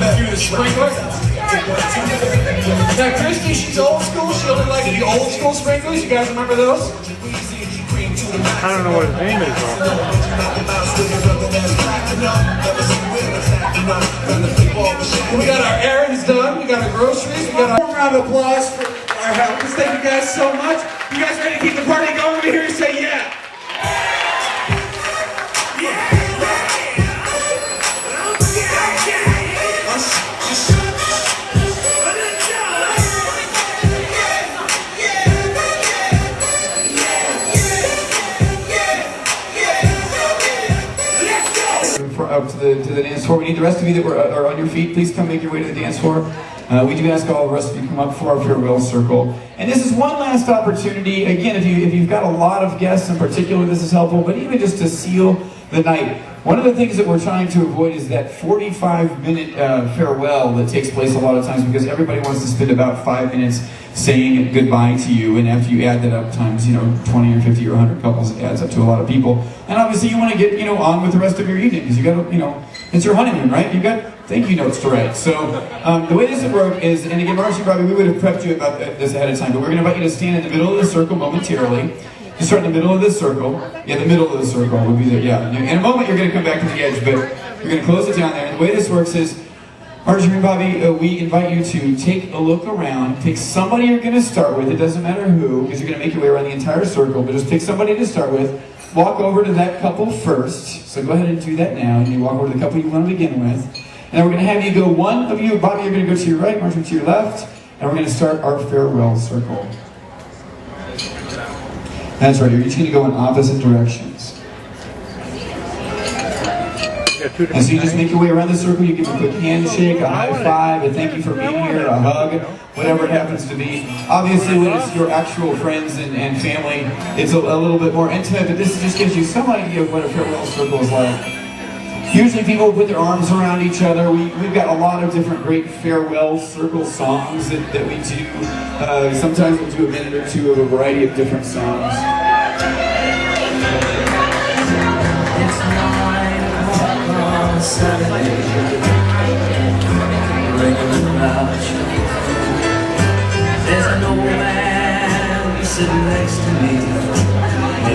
Do the sprinkler. Now Christy, she's old school. She only likes the old school sprinklers. You guys remember those? I don't know what his name is though. We got our errands done. We got our groceries. We got our round of applause for our helpers. Thank you guys so much. You guys ready to keep the party going over here? Say yeah. Up to the dance floor. We need the rest of you that are on your feet. Please come make your way to the dance floor. We do ask all the rest of you to come up for our farewell circle. And this is one last opportunity. Again, if you've got a lot of guests in particular, this is helpful. But even just to seal the night, one of the things that we're trying to avoid is that 45-minute farewell that takes place a lot of times, because everybody wants to spend about 5 minutes saying goodbye to you, and after you add that up times 20 or 50 or 100 couples, it adds up to a lot of people. And obviously you want to get on with the rest of your evening, because you got to it's your honeymoon, right? You got thank you notes to write. So the way this would work is, and again, Marcy, probably we would have prepped you about this ahead of time, but we're going to invite you to stand in the middle of the circle momentarily. Just start in the middle of this circle. Yeah, the middle of the circle would be there. Yeah. In a moment, you're going to come back to the edge, but you're going to close it down there. And the way this works is, Marjorie and Bobby, we invite you to take a look around. Pick somebody you're going to start with. It doesn't matter who, because you're going to make your way around the entire circle. But just pick somebody to start with. Walk over to that couple first. So go ahead and do that now. And you walk over to the couple you want to begin with. And then we're going to have you go, one of you, Bobby, you're going to go to your right, Marjorie to your left. And we're going to start our farewell circle. That's right, you're each going to go in opposite directions. And so you just make your way around the circle, you give a quick handshake, a high five, a thank you for being here, a hug, whatever it happens to be. Obviously when it's your actual friends and family, it's a little bit more intimate, but this just gives you some idea of what a farewell circle is like. Usually people put their arms around each other. We've got a lot of different great farewell circle songs that we do. Sometimes we'll do a minute or two of a variety of different songs. It's 9 o'clock on Saturday. Ringing about. There's an old man sitting next to me.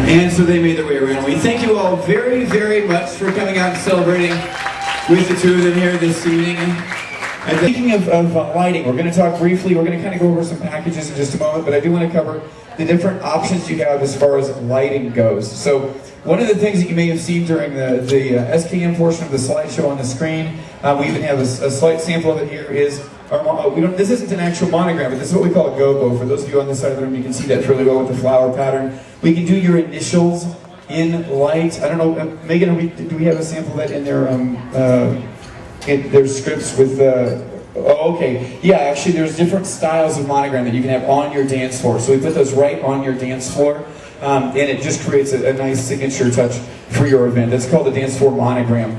And so they made their way around. We thank you all very, very much for coming out and celebrating with the two of them here this evening. And speaking of lighting, we're going to talk briefly. We're going to kind of go over some packages in just a moment, but I do want to cover the different options you have as far as lighting goes. So one of the things that you may have seen during the SKM portion of the slideshow on the screen, we even have a slight sample of it here, is this isn't an actual monogram, but this is what we call a go-go. For those of you on this side of the room, you can see that fairly well with the flower pattern. We can do your initials in light. I don't know, Megan, do we have a sample of that in their scripts with oh, okay. Yeah, actually there's different styles of monogram that you can have on your dance floor. So we put those right on your dance floor, and it just creates a nice signature touch for your event. That's called a dance floor monogram.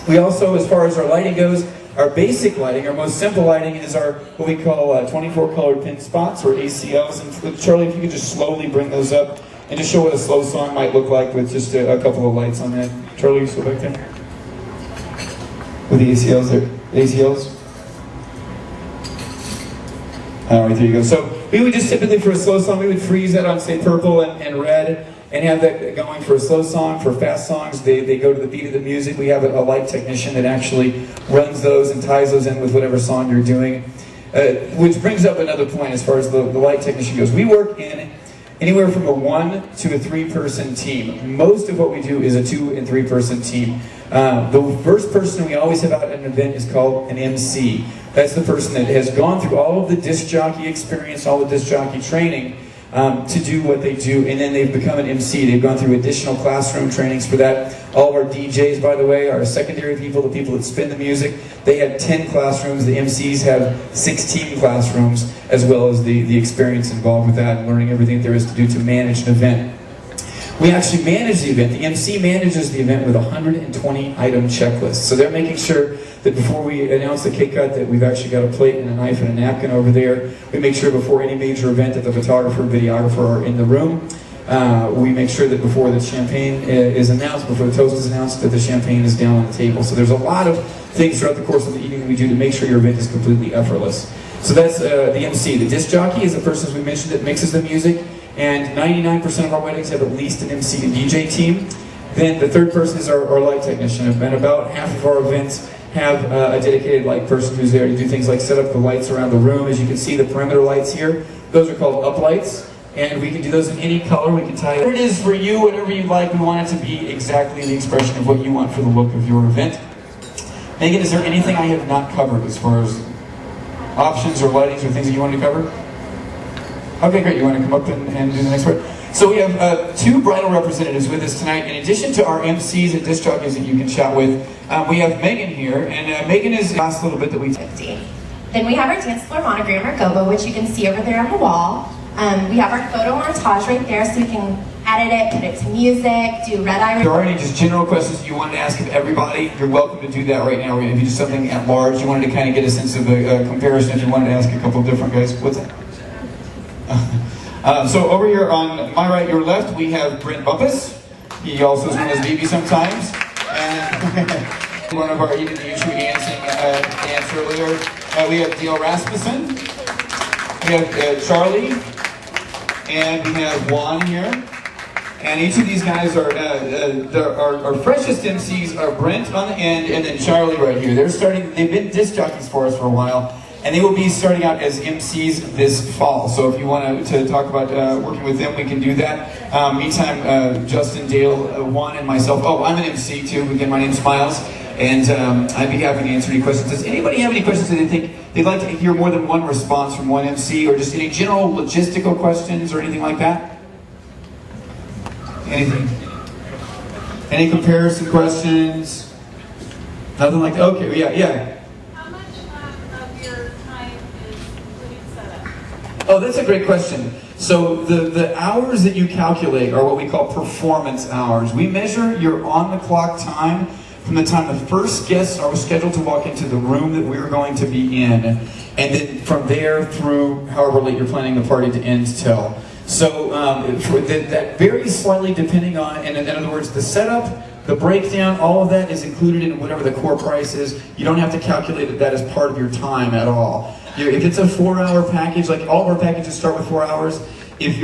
We also, as far as our lighting goes, our basic lighting, our most simple lighting, is our what we call 24 colored pin spots, or ACLs. And Charlie, if you could just slowly bring those up and just show what a slow song might look like with just a couple of lights on that. Charlie, you still back there? With the ACLs there. ACLs? Alright, there you go. So we would just typically, for a slow song, we would freeze that on, say, purple and red, and have that going for a slow song. For fast songs, they go to the beat of the music. We have a light technician that actually runs those and ties those in with whatever song you're doing. Which brings up another point as far as the light technician goes. We work in anywhere from a 1 to a 3-person team. Most of what we do is a 2 and 3-person team. The first person we always have out at an event is called an MC. That's the person that has gone through all of the disc jockey experience, all the disc jockey training, to do what they do, and then they've become an MC. They've gone through additional classroom trainings for that. All of our DJs, by the way, our secondary people, the people that spin the music, they have 10 classrooms. The MCs have 16 classrooms, as well as the experience involved with that and learning everything there is to do to manage an event. We actually manage the event. The MC manages the event with a 120-item checklist. So they're making sure that before we announce the cake cut that we've actually got a plate and a knife and a napkin over there. We make sure before any major event that the photographer and videographer are in the room. We make sure that before the champagne is announced, before the toast is announced, that the champagne is down on the table. So there's a lot of things throughout the course of the evening that we do to make sure your event is completely effortless. So that's the MC. The disc jockey is the person, as we mentioned, that mixes the music, and 99% of our weddings have at least an MC and DJ team. Then the third person is our light technician, and about half of our events have a dedicated light person who's there to do things like set up the lights around the room. As you can see, the perimeter lights here, those are called uplights, and we can do those in any color. We can tie it. Whatever it is for you, whatever you like, we want it to be exactly the expression of what you want for the look of your event. Megan, is there anything I have not covered as far as options or lightings or things that you wanted to cover? Okay, great. You want to come up and do the next part? So we have two bridal representatives with us tonight. In addition to our MCs and disc jockeys that you can chat with, we have Megan here, and Megan is the last little bit that we... Then we have our dance floor monogram or gobo, which you can see over there on the wall. We have our photo montage right there, so we can edit it, put it to music, do red eye. If there are any just general questions you wanted to ask of everybody, you're welcome to do that right now. If you do something at large, you wanted to kind of get a sense of the comparison, if you wanted to ask a couple of different guys. What's that? So over here on my right, your left, we have Brent Bumpus. He also is known as BB sometimes. And one of our, he did the usual dancing dance earlier. We have Dale Rasmussen. We have Charlie. And we have Juan here. And each of these guys are, our freshest MCs are Brent on the end and then Charlie right here. They've been disc jockeys for us for a while. And they will be starting out as MCs this fall. So if you want to talk about working with them, we can do that. Meantime, Justin, Dale, Juan, and myself. Oh, I'm an MC too. Again, my name's Miles. And I'd be happy to answer any questions. Does anybody have any questions that they think they'd like to hear more than one response from one MC, or just any general logistical questions or anything like that? Anything? Any comparison questions? Nothing like that? Okay, yeah. Oh, that's a great question. So the hours that you calculate are what we call performance hours. We measure your on-the-clock time from the time the first guests are scheduled to walk into the room that we're going to be in, and then from there through however late you're planning the party to end till. So that varies slightly depending on, in other words, the setup, the breakdown, all of that is included in whatever the core price is. You don't have to calculate that as part of your time at all. If it's a 4-hour package, like all of our packages start with 4 hours, if